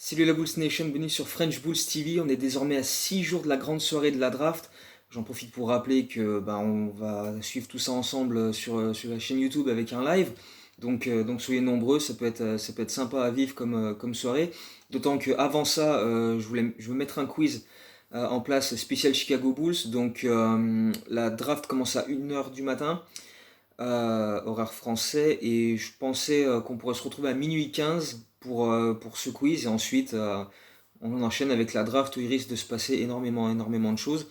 Salut la Bulls Nation, bienvenue sur French Bulls TV. On est désormais à 6 jours de la grande soirée de la draft. J'en profite pour rappeler que on va suivre tout ça ensemble sur la chaîne YouTube avec un live. Donc soyez nombreux, ça peut être sympa à vivre comme soirée. D'autant qu'avant ça, je veux mettre un quiz en place spécial Chicago Bulls. La draft commence à 1 h du matin, horaire français, et je pensais qu'on pourrait se retrouver à minuit 15 pour ce quiz, et ensuite on enchaîne avec la draft où il risque de se passer énormément de choses.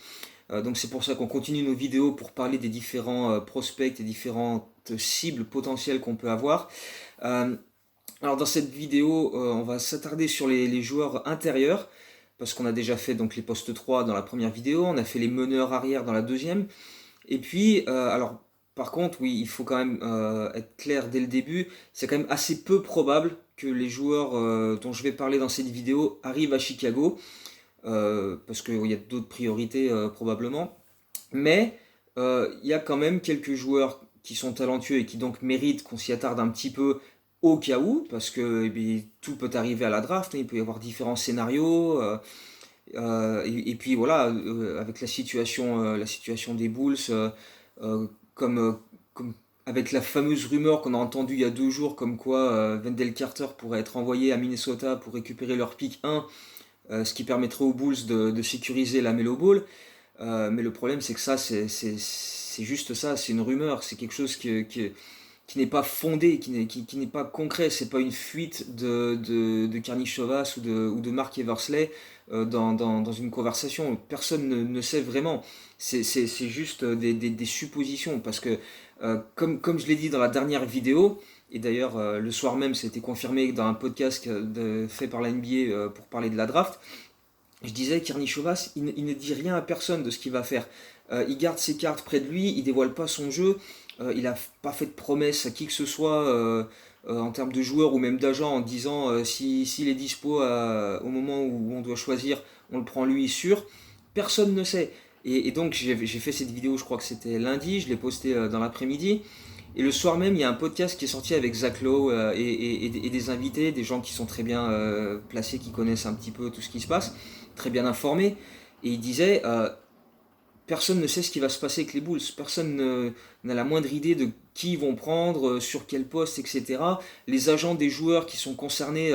Donc c'est pour ça qu'on continue nos vidéos pour parler des différents prospects et différentes cibles potentielles qu'on peut avoir. Euh, alors dans cette vidéo, on va s'attarder sur les joueurs intérieurs, parce qu'on a déjà fait donc les postes 3 dans la première vidéo, on a fait les meneurs arrière dans la deuxième. Et puis, par contre, oui, il faut quand même être clair dès le début, c'est quand même assez peu probable que les joueurs dont je vais parler dans cette vidéo arrivent à Chicago, parce qu'il y a d'autres priorités probablement. Mais il y a quand même quelques joueurs qui sont talentueux et qui donc méritent qu'on s'y attarde un petit peu au cas où, parce que tout peut arriver à la draft, hein, il peut y avoir différents scénarios. Et puis voilà, avec la situation des Bulls, comme, comme avec la fameuse rumeur qu'on a entendue il y a 2 jours, comme quoi Wendell Carter pourrait être envoyé à Minnesota pour récupérer leur pick 1, ce qui permettrait aux Bulls de sécuriser la Melo Ball. Mais le problème, c'est que ça, c'est juste ça, c'est une rumeur, c'est quelque chose qui n'est pas fondé, qui n'est pas concret, c'est pas une fuite de Karnišovas ou de Mark Eversley dans une conversation. Personne ne sait vraiment. C'est juste des suppositions. Parce que, comme je l'ai dit dans la dernière vidéo, et d'ailleurs le soir même, ça a été confirmé dans un podcast fait par la NBA pour parler de la draft, je disais, Karnišovas, il ne dit rien à personne de ce qu'il va faire. Il garde ses cartes près de lui, il dévoile pas son jeu, il n'a pas fait de promesse à qui que ce soit en termes de joueur ou même d'agent en disant s'il est dispo au moment où on doit choisir, on le prend lui sûr. Personne ne sait. Et donc j'ai fait cette vidéo, je crois que c'était lundi, je l'ai postée dans l'après-midi. Et le soir même, il y a un podcast qui est sorti avec Zach Lowe et des invités, des gens qui sont très bien placés, qui connaissent un petit peu tout ce qui se passe, très bien informés. Et il disait, personne ne sait ce qui va se passer avec les Bulls, n'a la moindre idée de qui ils vont prendre, sur quel poste, etc. Les agents des joueurs qui sont concernés,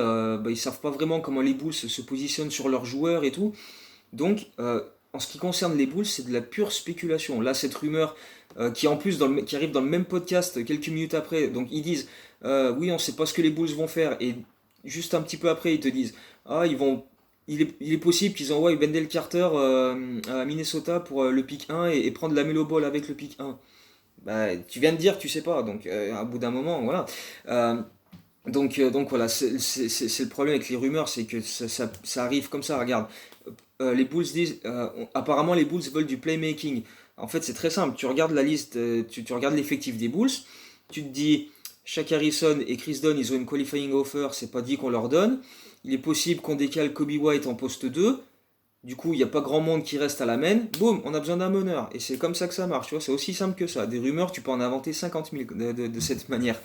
ils savent pas vraiment comment les Bulls se positionnent sur leurs joueurs et tout. Donc, en ce qui concerne les Bulls, c'est de la pure spéculation. Là, cette rumeur qui en plus qui arrive dans le même podcast quelques minutes après, donc ils disent oui, on ne sait pas ce que les Bulls vont faire, et juste un petit peu après, ils te disent ah, il est possible qu'ils envoient Wendell Carter à Minnesota pour le pick 1 et prendre la Melo Ball avec le pick 1. Bah, tu viens de dire, tu sais pas, donc à bout d'un moment, voilà. Euh, donc voilà, c'est le problème avec les rumeurs, c'est que ça arrive comme ça. Regarde, les Bulls disent, apparemment les Bulls veulent du playmaking. En fait, c'est très simple. Tu regardes la liste, tu regardes l'effectif des Bulls, tu te dis, Shaq Harrison et Chris Dunn, ils ont une qualifying offer, c'est pas dit qu'on leur donne. Il est possible qu'on décale Kobe White en poste 2. Du coup, il n'y a pas grand monde qui reste à la main. Boum, on a besoin d'un meneur. Et c'est comme ça que ça marche, tu vois, c'est aussi simple que ça. Des rumeurs, tu peux en inventer 50 000 de cette manière.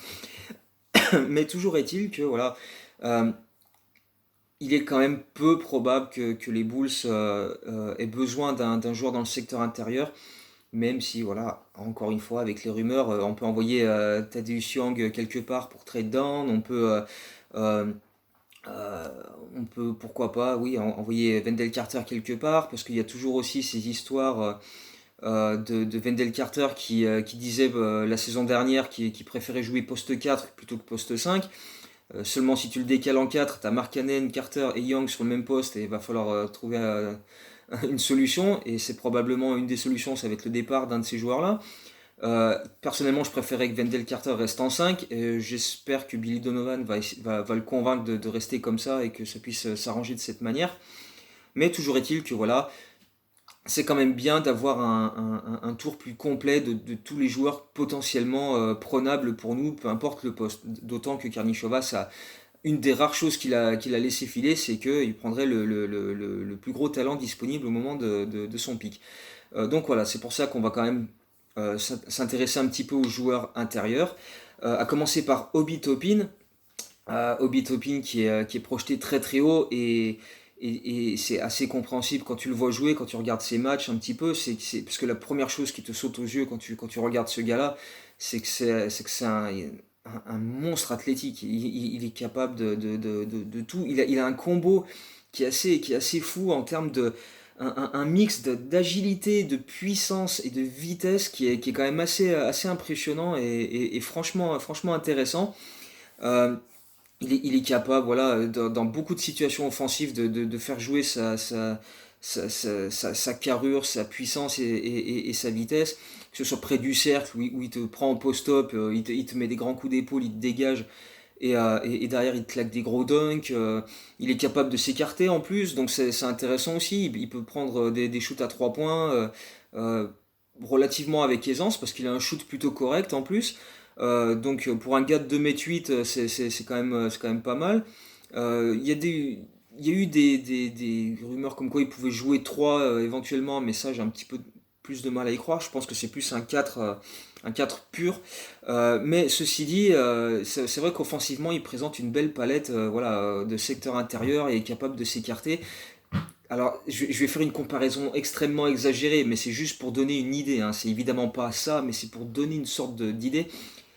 Mais toujours est-il que, voilà, euh, il est quand même peu probable que les Bulls aient besoin d'un joueur dans le secteur intérieur, même si, voilà, encore une fois, avec les rumeurs, on peut envoyer Thaddeus Young quelque part pour trade down, euh, euh, pourquoi pas, oui, envoyer Wendell Carter quelque part, parce qu'il y a toujours aussi ces histoires de Wendell Carter qui disait la saison dernière qu'il préférait jouer poste 4 plutôt que poste 5. Seulement si tu le décales en 4, tu as Markkanen, Carter et Young sur le même poste, et il va falloir trouver une solution, et c'est probablement une des solutions, ça va être le départ d'un de ces joueurs-là. Personnellement, je préférais que Wendell Carter reste en 5, et j'espère que Billy Donovan va le convaincre de rester comme ça et que ça puisse s'arranger de cette manière. Mais toujours est-il que voilà, c'est quand même bien d'avoir un tour plus complet de tous les joueurs potentiellement prenables pour nous, peu importe le poste. D'autant que Karnišovas a une des rares choses qu'il a laissé filer, c'est qu'il prendrait le plus gros talent disponible au moment de son pic. Donc voilà, c'est pour ça qu'on va quand même s'intéresser un petit peu aux joueurs intérieurs, à commencer par Obi Toppin. Obi Toppin qui est projeté très très haut et c'est assez compréhensible quand tu le vois jouer, quand tu regardes ses matchs un petit peu, parce que la première chose qui te saute aux yeux quand tu regardes ce gars-là, c'est que c'est un monstre athlétique. Il est capable de tout. Il a un combo qui est assez fou en termes de un mix d'agilité, de puissance et de vitesse qui est quand même assez impressionnant et franchement intéressant. Euh, il est capable, voilà, dans beaucoup de situations offensives, de faire jouer sa carrure, sa puissance et sa vitesse, que ce soit près du cercle où il te prend en post-up, il te met des grands coups d'épaule, il te dégage et derrière il te claque des gros dunks. Il est capable de s'écarter en plus, donc c'est intéressant aussi. Il peut prendre des shoots à 3 points euh, relativement avec aisance parce qu'il a un shoot plutôt correct en plus. Donc pour un gars de 2 m 8 c'est quand même pas mal. Il y a eu des rumeurs comme quoi il pouvait jouer 3 éventuellement, mais ça j'ai un petit peu plus de mal à y croire. Je pense que c'est plus un 4 pur. Mais ceci dit, c'est vrai qu'offensivement il présente une belle palette voilà, de secteur intérieur et est capable de s'écarter. Alors, je vais faire une comparaison extrêmement exagérée, mais c'est juste pour donner une idée, hein. C'est évidemment pas ça, mais c'est pour donner une sorte d'idée.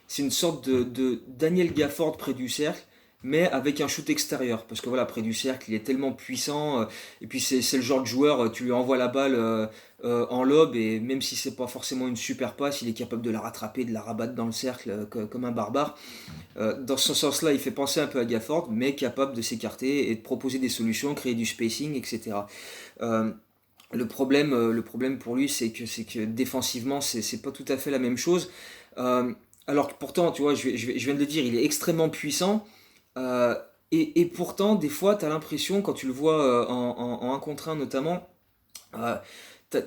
C'est une sorte de Daniel Gafford près du cercle, mais avec un shoot extérieur. Parce que voilà, près du cercle, il est tellement puissant. Et puis c'est le genre de joueur, tu lui envoies la balle en lob, et même si c'est pas forcément une super passe, il est capable de la rattraper, de la rabattre dans le cercle comme un barbare. Dans ce sens-là, il fait penser un peu à Gafford, mais capable de s'écarter et de proposer des solutions, créer du spacing, etc. Euh, le problème pour lui, c'est que défensivement, c'est pas tout à fait la même chose. Euh, alors que pourtant, tu vois, je viens de le dire, il est extrêmement puissant. euh, et pourtant, des fois, tu as l'impression, quand tu le vois en 1 contre 1 notamment, euh, t'as-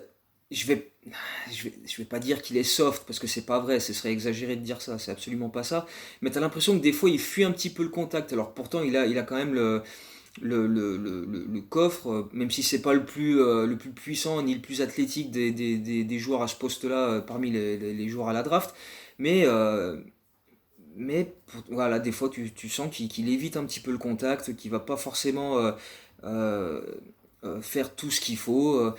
je vais, je vais pas dire qu'il est soft, parce que c'est pas vrai, ce serait exagéré de dire ça, c'est absolument pas ça. Mais tu as l'impression que des fois, il fuit un petit peu le contact. Alors pourtant, il a quand même le coffre, même si c'est pas le plus puissant ni le plus athlétique des joueurs à ce poste-là parmi les joueurs à la draft, mais, voilà, des fois tu sens qu'il évite un petit peu le contact, qu'il va pas forcément euh, faire tout ce qu'il faut.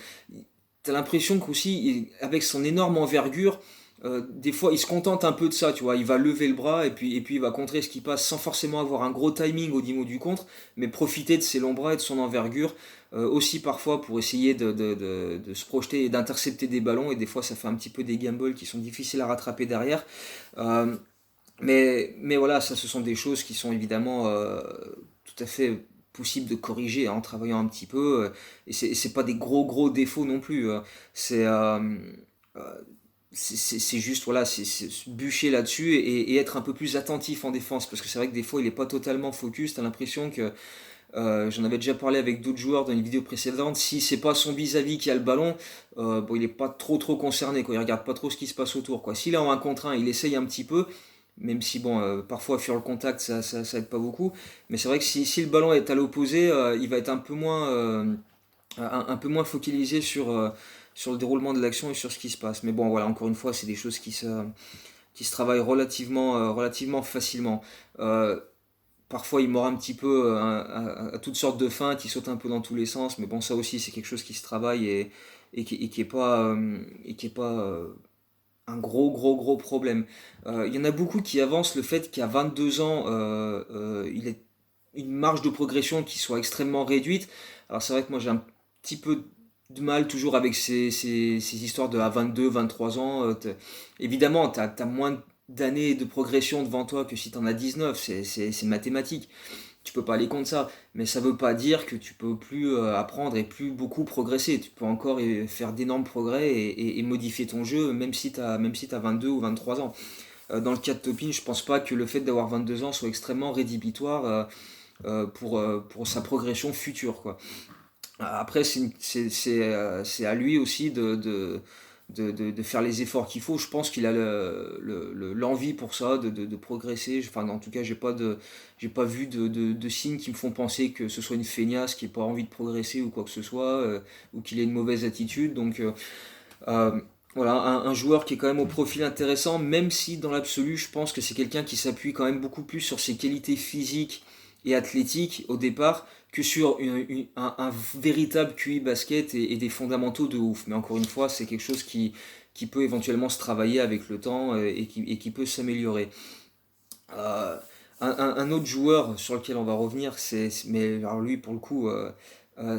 T'as l'impression qu'aussi, avec son énorme envergure, des fois il se contente un peu de ça, tu vois, il va lever le bras et puis il va contrer ce qui passe sans forcément avoir un gros timing au niveau du contre, mais profiter de ses longs bras et de son envergure, aussi parfois pour essayer de se projeter et d'intercepter des ballons, et des fois ça fait un petit peu des gambles qui sont difficiles à rattraper derrière. Euh, mais voilà, ça ce sont des choses qui sont évidemment tout à fait possibles de corriger, hein, en travaillant un petit peu, et c'est pas des gros défauts non plus. C'est euh, c'est juste, voilà, c'est se bûcher là-dessus et être un peu plus attentif en défense, parce que c'est vrai que des fois il est pas totalement focus. T'as l'impression que j'en avais déjà parlé avec d'autres joueurs dans une vidéo précédente, si c'est pas son vis-à-vis qui a le ballon, bon, il est pas trop concerné, quoi. Il regarde pas trop ce qui se passe autour, quoi. S'il est en 1 contre 1, il essaye un petit peu, même si bon, parfois fuir le contact, ça aide pas beaucoup. Mais c'est vrai que si le ballon est à l'opposé, il va être un peu moins focalisé sur le déroulement de l'action et sur ce qui se passe. Mais bon, voilà, encore une fois, c'est des choses qui se travaillent relativement facilement. Euh, Parfois, il mord un petit peu à toutes sortes de feintes, il saute un peu dans tous les sens, mais bon, ça aussi, c'est quelque chose qui se travaille et qui est pas un gros problème. Il y en a beaucoup qui avancent le fait qu'à 22 ans, il ait une marge de progression qui soit extrêmement réduite. Alors, c'est vrai que moi, j'ai un petit peu de mal toujours avec ces histoires de à 22, 23 ans. Évidemment, tu as moins d'années de progression devant toi que si tu en as 19, c'est mathématique, tu peux pas aller contre ça, mais ça veut pas dire que tu peux plus apprendre et plus beaucoup progresser. Tu peux encore faire d'énormes progrès et modifier ton jeu, même si t'as 22 ou 23 ans. Dans le cas de Topin, je pense pas que le fait d'avoir 22 ans soit extrêmement rédhibitoire pour sa progression future, quoi. Après, c'est à lui aussi de faire les efforts qu'il faut. Je pense qu'il a l'envie pour ça, de progresser. Enfin, en tout cas, j'ai pas vu de signes qui me font penser que ce soit une feignasse qui n'ait pas envie de progresser ou quoi que ce soit, ou qu'il ait une mauvaise attitude. Donc, euh, Voilà, un joueur qui est quand même au profil intéressant, même si dans l'absolu, je pense que c'est quelqu'un qui s'appuie quand même beaucoup plus sur ses qualités physiques et athlétiques au départ que sur un véritable QI basket et des fondamentaux de ouf. Mais encore une fois, c'est quelque chose qui peut éventuellement se travailler avec le temps et qui peut s'améliorer. Euh, un autre joueur sur lequel on va revenir, mais alors lui pour le coup,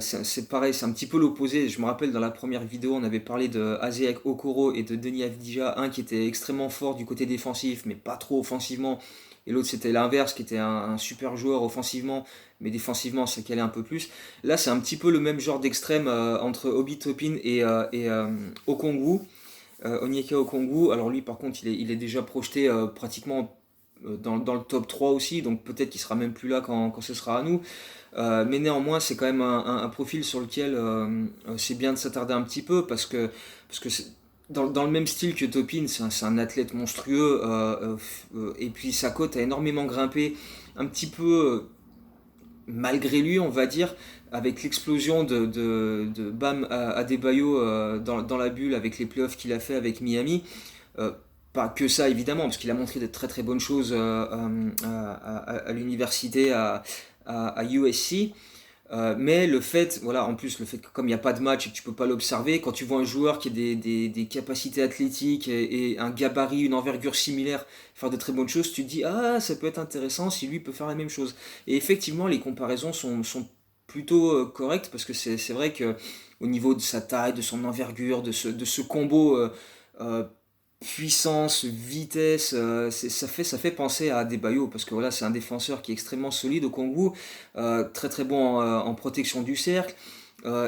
c'est pareil, c'est un petit peu l'opposé. Je me rappelle dans la première vidéo, on avait parlé de Aziak Okoro et de Denis Avdija, un qui était extrêmement fort du côté défensif, mais pas trop offensivement, et l'autre c'était l'inverse, qui était un super joueur offensivement, mais défensivement ça calait un peu plus. Là, c'est un petit peu le même genre d'extrême entre Obi Toppin et Okongwu. Onyeka Okongwu, alors lui par contre il est déjà projeté pratiquement dans le top 3 aussi, donc peut-être qu'il sera même plus là quand ce sera à nous. Mais néanmoins, c'est quand même un profil sur lequel c'est bien de s'attarder un petit peu parce que dans le même style que Topin, c'est un athlète monstrueux et puis sa cote a énormément grimpé, un petit peu malgré lui, on va dire, avec l'explosion de Bam Adebayo dans la bulle avec les playoffs qu'il a fait avec Miami. Euh, Pas que ça évidemment, parce qu'il a montré de très très bonnes choses à l'université à USC. Mais le fait, voilà, en plus, le fait que comme il n'y a pas de match et que tu peux pas l'observer, quand tu vois un joueur qui a des capacités athlétiques et un gabarit, une envergure similaire, faire de très bonnes choses, tu te dis, ah, ça peut être intéressant si lui peut faire la même chose. Et effectivement, les comparaisons sont plutôt correctes parce que c'est vrai que au niveau de sa taille, de son envergure, de ce combo euh, puissance, vitesse, ça fait penser à Adebayo parce que voilà, c'est un défenseur qui est extrêmement solide au Congo, très très bon en protection du cercle.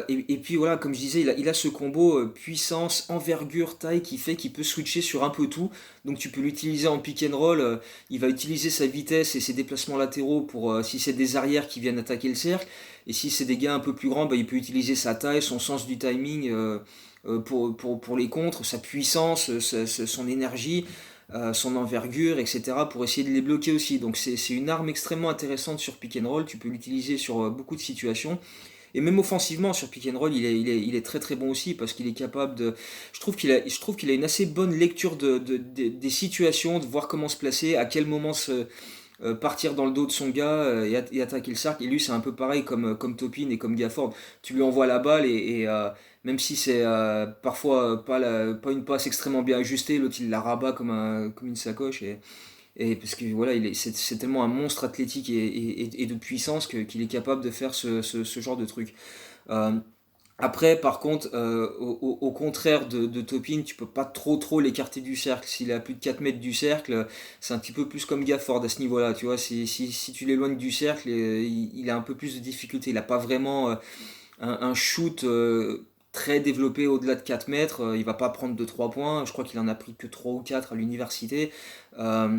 Et puis voilà, comme je disais, il a ce combo puissance, envergure, taille qui fait qu'il peut switcher sur un peu tout. Donc tu peux l'utiliser en pick and roll. Il va utiliser sa vitesse et ses déplacements latéraux pour si c'est des arrières qui viennent attaquer le cercle. Et si c'est des gars un peu plus grands, bah, il peut utiliser sa taille, son sens du timing pour les contres, sa puissance, son énergie, son envergure, etc. pour essayer de les bloquer aussi. Donc c'est une arme extrêmement intéressante sur pick and roll. Tu peux l'utiliser sur beaucoup de situations. Et même offensivement sur pick and roll, il est très très bon aussi parce qu'il est capable de. Je trouve qu'il a une assez bonne lecture des situations, de voir comment se placer, à quel moment partir dans le dos de son gars et attaquer le cercle. Et lui, c'est un peu pareil comme Topin et comme Gafford. Tu lui envoies la balle et même si c'est parfois pas une passe extrêmement bien ajustée, l'autre il la rabat comme une sacoche. Et parce que voilà, c'est tellement un monstre athlétique et de puissance qu'il est capable de faire ce genre de truc. Euh, Après, par contre, au contraire de Topin, tu peux pas trop l'écarter du cercle. S'il est à plus de 4 mètres du cercle, c'est un petit peu plus comme Gafford à ce niveau-là. Tu vois, si tu l'éloignes du cercle, il a un peu plus de difficulté. Il n'a pas vraiment un shoot très développé au-delà de 4 mètres. Il va pas prendre de 3 points. Je crois qu'il en a pris que 3 ou 4 à l'université. Euh,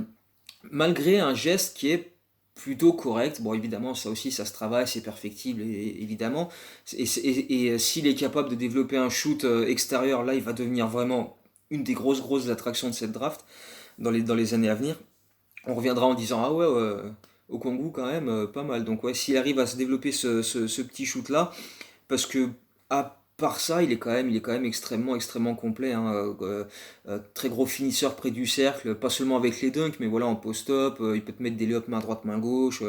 Malgré un geste qui est plutôt correct. Bon, évidemment, ça aussi, ça se travaille, c'est perfectible, évidemment. Et s'il est capable de développer un shoot extérieur, là, il va devenir vraiment une des grosses attractions de cette draft dans les années à venir. On reviendra en disant, ah ouais, au Congo, quand même, pas mal. Donc, ouais, s'il arrive à se développer ce petit shoot-là, parce que à part ça, il est quand même extrêmement complet, hein. Très gros finisseur près du cercle, pas seulement avec les dunks, mais voilà en post-up, il peut te mettre des lay main droite, main gauche.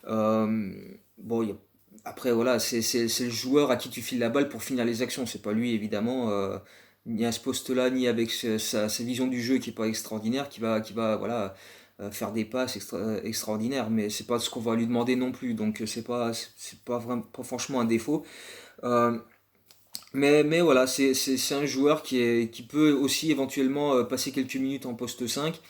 Euh, bon, après voilà, c'est le joueur à qui tu files la balle pour finir les actions, c'est pas lui évidemment, ni à ce poste-là, ni avec sa vision du jeu qui est pas extraordinaire, qui va voilà faire des passes extraordinaires, mais c'est pas ce qu'on va lui demander non plus, donc c'est pas vraiment, pas franchement un défaut. Euh, mais voilà, c'est un joueur qui peut aussi éventuellement passer quelques minutes en poste 5.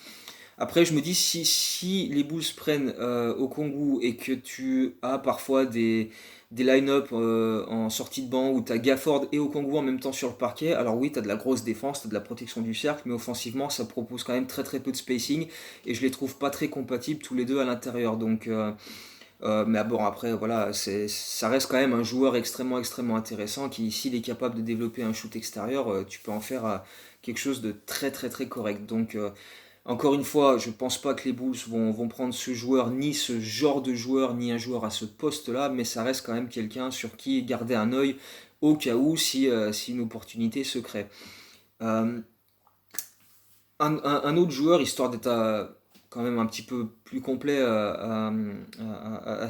Après, je me dis, si les Bulls prennent au Congo et que tu as parfois des line-up en sortie de banc où tu as Gafford et au Congo en même temps sur le parquet, alors oui, tu as de la grosse défense, tu as de la protection du cercle, mais offensivement, ça propose quand même très peu de spacing et je les trouve pas très compatibles tous les deux à l'intérieur. Donc, mais bon, après, voilà, ça reste quand même un joueur extrêmement intéressant qui, s'il est capable de développer un shoot extérieur, tu peux en faire quelque chose de très correct. Donc, encore une fois, je pense pas que les Bulls vont prendre ce joueur, ni ce genre de joueur, ni un joueur à ce poste-là, mais ça reste quand même quelqu'un sur qui garder un œil au cas où si une opportunité se crée. Euh, un autre joueur, histoire d'être quand même un petit peu plus complet à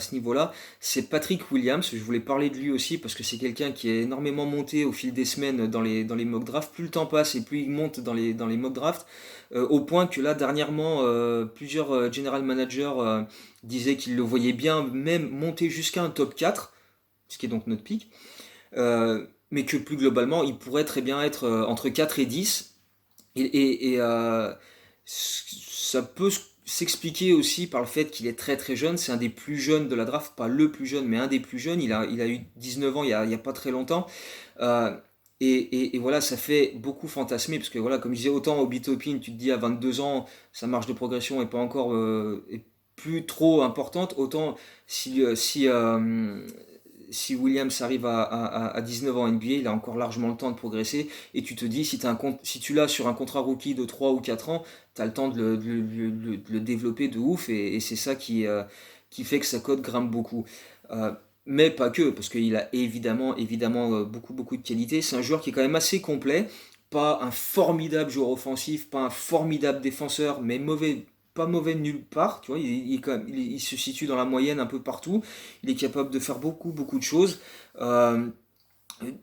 ce niveau-là, c'est Patrick Williams. Je voulais parler de lui aussi parce que c'est quelqu'un qui est énormément monté au fil des semaines dans les mock drafts. Plus le temps passe et plus il monte dans les mock drafts, au point que là, dernièrement, plusieurs general managers disaient qu'ils le voyaient bien même monter jusqu'à un top 4, ce qui est donc notre pick. Mais que plus globalement, il pourrait très bien être entre 4 et 10. Et ça peut s'expliquer aussi par le fait qu'il est très très jeune. C'est un des plus jeunes de la draft, pas le plus jeune, mais un des plus jeunes. Il a eu 19 ans il y a pas très longtemps. Euh, et voilà, ça fait beaucoup fantasmer, parce que voilà, comme je disais, autant au Bitopin, tu te dis à 22 ans, sa marge de progression est pas encore, est plus trop importante, autant si Williams arrive à 19 ans en NBA, il a encore largement le temps de progresser. Et tu te dis, si tu l'as sur un contrat rookie de 3 ou 4 ans, tu as le temps de le développer de ouf. Et c'est ça qui fait que sa cote grimpe beaucoup. Euh, mais pas que, parce qu'il a évidemment beaucoup, beaucoup de qualités. C'est un joueur qui est quand même assez complet. Pas un formidable joueur offensif, pas un formidable défenseur, mais pas mauvais nulle part. Tu vois, il se situe dans la moyenne un peu partout. Il est capable de faire beaucoup, beaucoup de choses. Euh,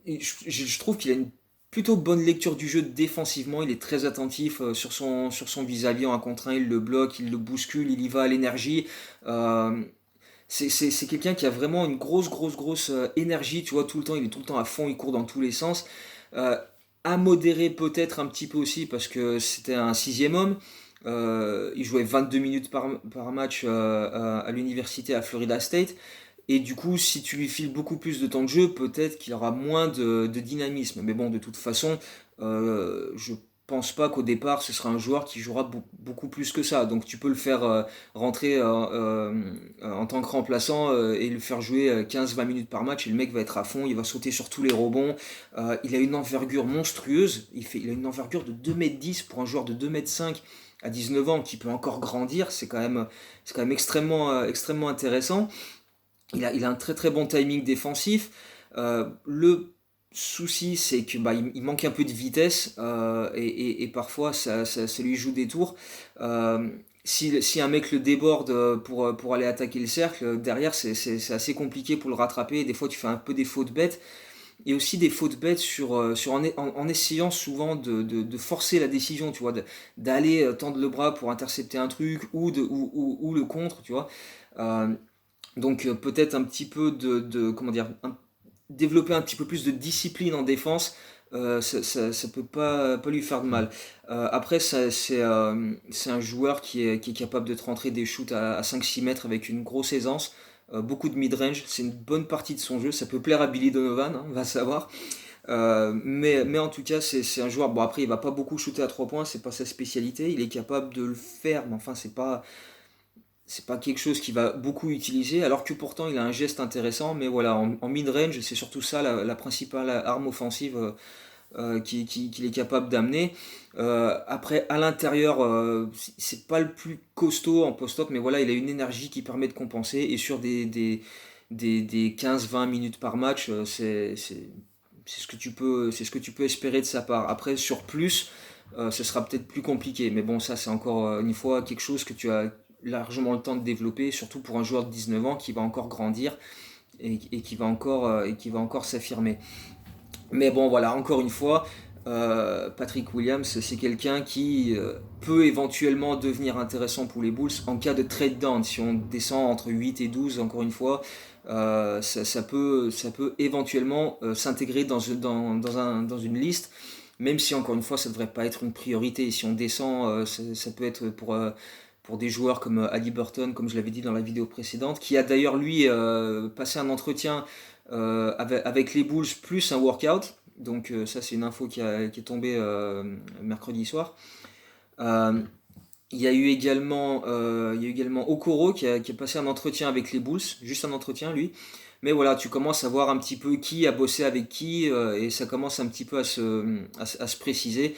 je trouve qu'il a une plutôt bonne lecture du jeu défensivement. Il est très attentif sur son vis-à-vis en 1 contre 1. Il le bloque, il le bouscule, il y va à l'énergie. Euh, c'est quelqu'un qui a vraiment une grosse, grosse, grosse énergie. Tu vois, tout le temps, il est tout le temps à fond, il court dans tous les sens. Euh, à modérer peut-être un petit peu aussi parce que c'était un sixième homme. Il jouait 22 minutes par match à l'université à Florida State. Et du coup, si tu lui files beaucoup plus de temps de jeu, peut-être qu'il aura moins de dynamisme. Mais bon, de toute façon, je pense pas qu'au départ, ce sera un joueur qui jouera beaucoup plus que ça. Donc tu peux le faire rentrer en tant que remplaçant et le faire jouer 15-20 minutes par match. Et le mec va être à fond, il va sauter sur tous les rebonds. Il a une envergure monstrueuse. Il a une envergure de 2,10 m pour un joueur de 2,5 m à 19 ans qui peut encore grandir. C'est quand même extrêmement intéressant. Il a un très très bon timing défensif. Le souci, c'est que il manque un peu de vitesse et parfois ça lui joue des tours. Si un mec le déborde pour aller attaquer le cercle, derrière c'est assez compliqué pour le rattraper. Des fois tu fais un peu des fautes bêtes et aussi des fautes bêtes en essayant souvent de forcer la décision, tu vois, d'aller tendre le bras pour intercepter un truc ou le contre, tu vois. Euh, donc peut-être un petit peu comment dire, développer un petit peu plus de discipline en défense, ça peut pas lui faire de mal. Après, c'est un joueur qui est capable de te rentrer des shoots à 5-6 mètres avec une grosse aisance, beaucoup de mid-range, c'est une bonne partie de son jeu, ça peut plaire à Billy Donovan, hein, on va savoir. Mais en tout cas, c'est un joueur. Bon, après, il va pas beaucoup shooter à 3 points, c'est pas sa spécialité. Il est capable de le faire, mais enfin, c'est pas quelque chose qu'il va beaucoup utiliser, alors que pourtant il a un geste intéressant. Mais voilà, en mid-range, c'est surtout ça la principale arme offensive qu'il est capable d'amener. Après, à l'intérieur, c'est pas le plus costaud en post-up, mais voilà, il a une énergie qui permet de compenser. Et sur des 15-20 minutes par match, c'est ce que tu peux espérer de sa part. Après, sur plus, ce sera peut-être plus compliqué. Mais bon, ça, c'est encore une fois quelque chose que tu as largement le temps de développer, surtout pour un joueur de 19 ans qui va encore grandir et qui va encore s'affirmer. Mais bon, voilà, encore une fois, Patrick Williams, c'est quelqu'un qui peut éventuellement devenir intéressant pour les Bulls en cas de trade down. Si on descend entre 8 et 12, encore une fois, ça peut éventuellement s'intégrer dans une liste, même si encore une fois, ça ne devrait pas être une priorité. Si on descend, ça peut être pour des joueurs comme Ali Burton, comme je l'avais dit dans la vidéo précédente, qui a d'ailleurs lui passé un entretien avec les Bulls plus un workout. Donc ça c'est une info qui est tombée mercredi soir. Euh, il y a eu également Okoro qui a passé un entretien avec les Bulls, juste un entretien lui. Mais voilà, tu commences à voir un petit peu qui a bossé avec qui et ça commence un petit peu à se préciser.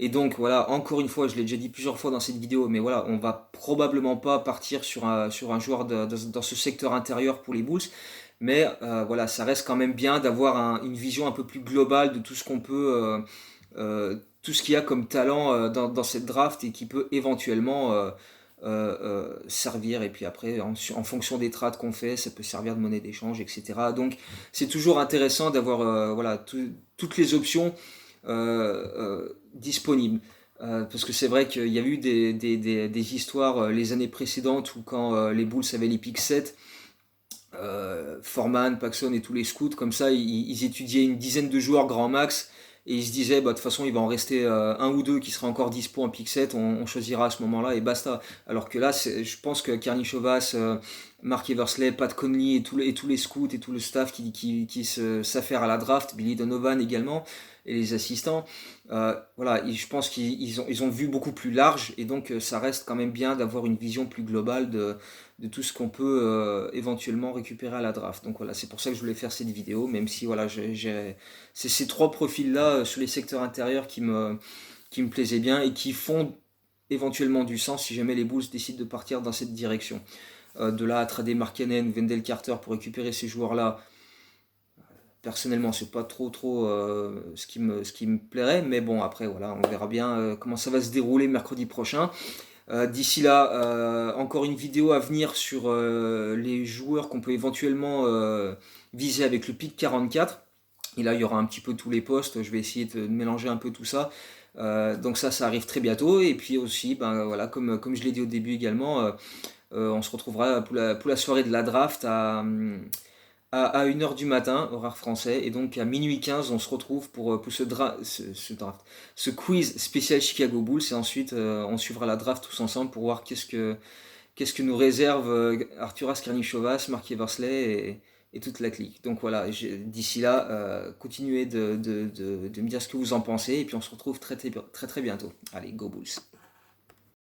Et donc voilà, encore une fois, je l'ai déjà dit plusieurs fois dans cette vidéo, mais voilà, on va probablement pas partir sur un joueur dans ce secteur intérieur pour les Bulls. Mais voilà, ça reste quand même bien d'avoir une vision un peu plus globale de tout ce qu'on peut tout ce qu'il y a comme talent dans cette draft et qui peut éventuellement servir. Et puis après, en fonction des trades qu'on fait, ça peut servir de monnaie d'échange, etc. Donc c'est toujours intéressant d'avoir voilà, toutes les options disponibles. Parce que c'est vrai qu'il y a eu des histoires les années précédentes où quand les Bulls avaient les pick 7, Foreman, Paxson et tous les scouts, comme ça, ils étudiaient une dizaine de joueurs grand max et ils se disaient, bah, de toute façon, il va en rester un ou deux qui sera encore dispo en pick 7, on choisira à ce moment-là et basta. Alors que là, je pense que Kearney Chovas, Mark Eversley, Pat Conley et tous les scouts et tout le staff qui s'affaire à la draft, Billy Donovan également, et les assistants, voilà, je pense qu'ils ont vu beaucoup plus large et donc ça reste quand même bien d'avoir une vision plus globale de tout ce qu'on peut éventuellement récupérer à la draft. Donc voilà, c'est pour ça que je voulais faire cette vidéo, même si voilà, c'est ces trois profils-là sur les secteurs intérieurs qui me plaisaient bien et qui font éventuellement du sens si jamais les Bulls décident de partir dans cette direction. De là à trader Markkanen ou Wendell Carter pour récupérer ces joueurs-là, personnellement, c'est pas trop ce qui me plairait, mais bon, après, voilà, on verra bien comment ça va se dérouler mercredi prochain. D'ici là, encore une vidéo à venir sur les joueurs qu'on peut éventuellement viser avec le pick 44. Et là, il y aura un petit peu tous les postes. Je vais essayer de mélanger un peu tout ça. Donc ça arrive très bientôt. Et puis aussi, ben, voilà, comme je l'ai dit au début également, on se retrouvera pour la soirée de la draft à 1h du matin, horaire français, et donc à minuit 15, on se retrouve pour ce quiz spécial Chicago Bulls, et ensuite on suivra la draft tous ensemble pour voir qu'est-ce que nous réserve Arturas Karnišovas, Mark Eversley et toute la clique. Donc voilà, d'ici là, continuez de me dire ce que vous en pensez, et puis on se retrouve très bientôt. Allez, go Bulls!